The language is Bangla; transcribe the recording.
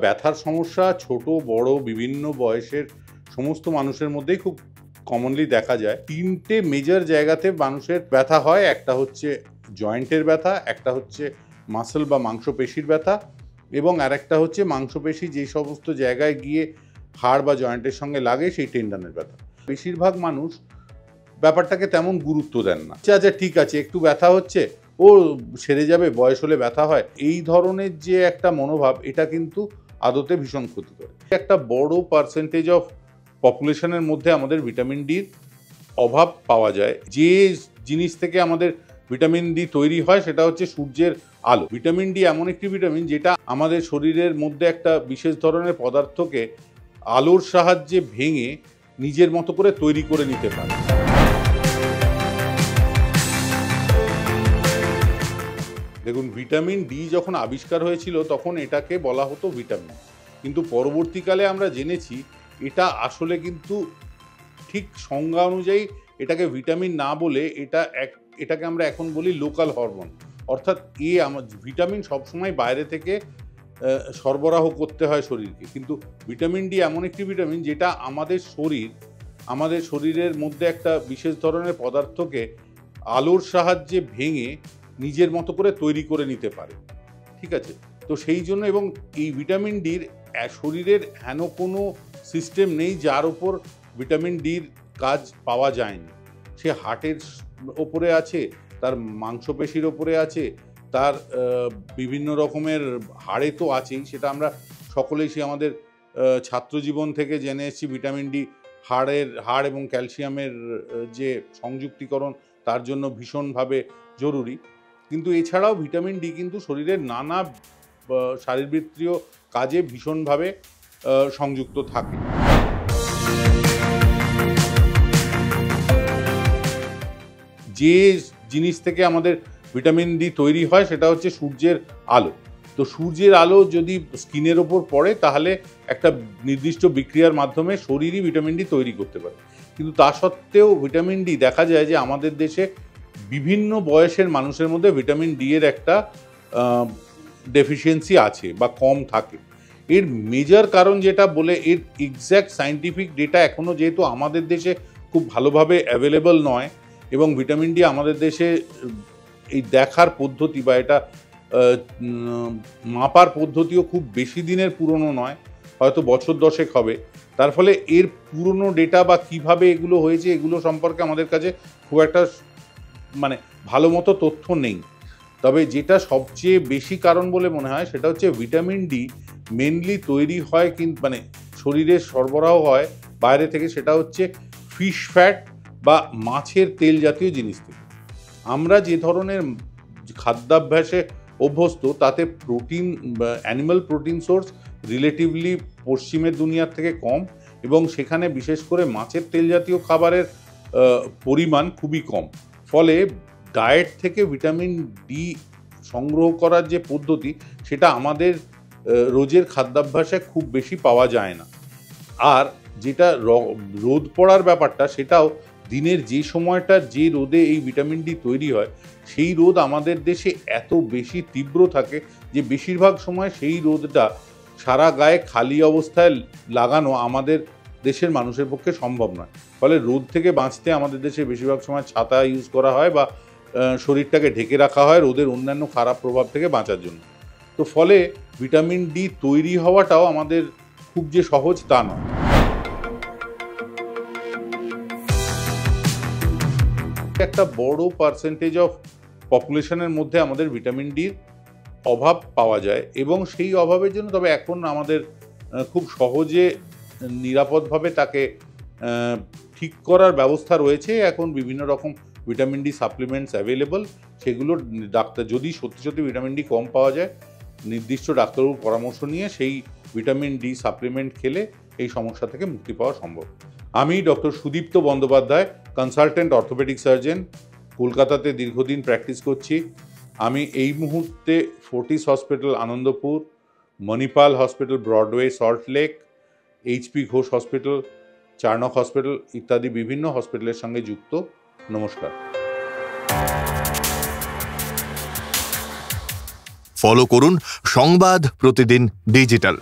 ব্যথার সমস্যা ছোট বড় বিভিন্ন বয়সের সমস্ত মানুষের মধ্যেই খুব কমনলি দেখা যায়। তিনটে মেজর জায়গাতে মানুষের ব্যথা হয়। একটা হচ্ছে জয়েন্টের ব্যথা, একটা হচ্ছে মাসল বা মাংসপেশির ব্যথা, এবং আরেকটা হচ্ছে মাংসপেশি যে সমস্ত জায়গায় গিয়ে হাড় বা জয়েন্টের সঙ্গে লাগে সেই টেন্ডনের ব্যথা। বেশিরভাগ মানুষ ব্যাপারটাকে তেমন গুরুত্ব দেন না। আচ্ছা ঠিক আছে, একটু ব্যথা হচ্ছে, ও সেরে যাবে, বয়স হলে ব্যথা হয়, এই ধরনের যে একটা মনোভাব, এটা কিন্তু আদতে ভীষণ ক্ষতিকর। একটা বড় পার্সেন্টেজ অফ পপুলেশনের মধ্যে আমাদের ভিটামিন ডির অভাব পাওয়া যায়। যে জিনিস থেকে আমাদের ভিটামিন ডি তৈরি হয় সেটা হচ্ছে সূর্যের আলো। ভিটামিন ডি এমন একটি ভিটামিন যেটা আমাদের শরীরের মধ্যে একটা বিশেষ ধরনের পদার্থকে আলোর সাহায্যে ভেঙে নিজের মতো করে তৈরি করে নিতে পারে। দেখুন, ভিটামিন ডি যখন আবিষ্কার হয়েছিল তখন এটাকে বলা হতো ভিটামিন, কিন্তু পরবর্তীকালে আমরা জেনেছি এটা আসলে কিন্তু ঠিক সংজ্ঞা অনুযায়ী এটাকে ভিটামিন না বলে এটাকে আমরা এখন বলি লোকাল হরমোন। অর্থাৎ ভিটামিন সবসময় বাইরে থেকে সরবরাহ করতে হয় শরীরকে, কিন্তু ভিটামিন ডি এমন একটি ভিটামিন যেটা আমাদের শরীরের মধ্যে একটা বিশেষ ধরনের পদার্থকে আলোর সাহায্যে ভেঙে নিজের মতো করে তৈরি করে নিতে পারে। ঠিক আছে, তো সেই জন্য, এবং এই ভিটামিন ডির শরীরের হেন কোনো সিস্টেম নেই যার ওপর ভিটামিন ডির কাজ পাওয়া যায়নি। সে হার্টের ওপরে আছে, তার মাংসপেশির ওপরে আছে, তার বিভিন্ন রকমের হাড়ে তো আছেই, সেটা আমরা সকলেই আমাদের ছাত্রজীবন থেকে জেনে এসেছি। ভিটামিন ডি হাড় এবং ক্যালসিয়ামের যে সংযুক্তিকরণ তার জন্য ভীষণভাবে জরুরি। কিন্তু এছাড়াও ভিটামিন ডি কিন্তু শরীরের নানা শারীরবৃত্তীয় কাজে ভীষণভাবে সংযুক্ত থাকে। যে জিনিস থেকে আমাদের ভিটামিন ডি তৈরি হয় সেটা হচ্ছে সূর্যের আলো। তো সূর্যের আলো যদি স্কিনের ওপর পড়ে তাহলে একটা নির্দিষ্ট বিক্রিয়ার মাধ্যমে শরীরই ভিটামিন ডি তৈরি করতে পারে। কিন্তু তা সত্ত্বেও ভিটামিন ডি দেখা যায় যে আমাদের দেশে বিভিন্ন বয়সের মানুষের মধ্যে ভিটামিন ডি এর একটা ডেফিসিয়েন্সি আছে বা কম থাকে। এর মেজর কারণ যেটা বলে, এর এক্স্যাক্ট সায়েন্টিফিক ডেটা এখনও যেহেতু আমাদের দেশে খুব ভালোভাবে অ্যাভেলেবল নয়, এবং ভিটামিন ডি আমাদের দেশে এই দেখার পদ্ধতি বা এটা মাপার পদ্ধতিও খুব বেশি দিনের পুরনো নয়, হয়তো বছর 10 হবে। তার ফলে এর পুরনো ডেটা বা কিভাবে এগুলো হয়েছে এগুলো সম্পর্কে আমাদের কাছে খুব একটা ভালো মতো তথ্য নেই। তবে যেটা সবচেয়ে বেশি কারণ বলে মনে হয় সেটা হচ্ছে ভিটামিন ডি মেনলি তৈরি হয় শরীরে সরবরাহ হয় বাইরে থেকে, সেটা হচ্ছে ফিশ ফ্যাট বা মাছের তেল জাতীয় জিনিস থেকে। আমরা যে ধরনের খাদ্যাভ্যাসে অভ্যস্ত তাতে প্রোটিন বা অ্যানিমাল প্রোটিন সোর্স রিলেটিভলি পশ্চিমের দুনিয়ার থেকে কম, এবং সেখানে বিশেষ করে মাছের তেল জাতীয় খাবারের পরিমাণ খুবই কম। ফলে ডায়েট থেকে ভিটামিন ডি সংগ্রহ করার যে পদ্ধতি সেটা আমাদের রোজের খাদ্যাভ্যাসে খুব বেশি পাওয়া যায় না। আর যেটা রোদ পড়ার ব্যাপারটা, সেটাও দিনের যে সময়টা যে রোদে এই ভিটামিন ডি তৈরি হয় সেই রোদ আমাদের দেশে এত বেশি তীব্র থাকে যে বেশিরভাগ সময় সেই রোদটা সারা গায়ে খালি অবস্থায় লাগানো আমাদের দেশের মানুষের পক্ষে সম্ভব নয়। ফলে রোদ থেকে বাঁচতে আমাদের দেশে বেশিরভাগ সময় ছাতা ইউজ করা হয় বা শরীরটাকে ঢেকে রাখা হয় রোদের অন্যান্য খারাপ প্রভাব থেকে বাঁচার জন্য। তো ফলে ভিটামিন ডি তৈরি হওয়াটাও আমাদের খুব যে সহজ তা নয়। একটা বড় পার্সেন্টেজ অফ পপুলেশনের মধ্যে আমাদের ভিটামিন ডির অভাব পাওয়া যায়, এবং সেই অভাবের জন্য তবে এখন আমাদের খুব সহজে নিরাপদভাবে তাকে ঠিক করার ব্যবস্থা রয়েছে। এখন বিভিন্ন রকম ভিটামিন ডি সাপ্লিমেন্টস অ্যাভেলেবল, সেগুলো যদি সত্যি ভিটামিন ডি কম পাওয়া যায় নির্দিষ্ট ডাক্তারবাবুর পরামর্শ নিয়ে সেই ভিটামিন ডি সাপ্লিমেন্ট খেলে এই সমস্যা থেকে মুক্তি পাওয়া সম্ভব। আমি doctor Sudipta Bandyopadhyay, consultant orthopaedic surgeon, কলকাতাতে দীর্ঘদিন প্র্যাকটিস করছি। আমি এই মুহূর্তে Fortis hospital Anandapur, Manipal hospital Broadway Salt Lake, HP Ghosh hospital, Charnock hospital ইত্যাদি বিভিন্ন হসপিটালের সঙ্গে যুক্ত। নমস্কার। ফলো করুন সংবাদ প্রতিদিন ডিজিটাল।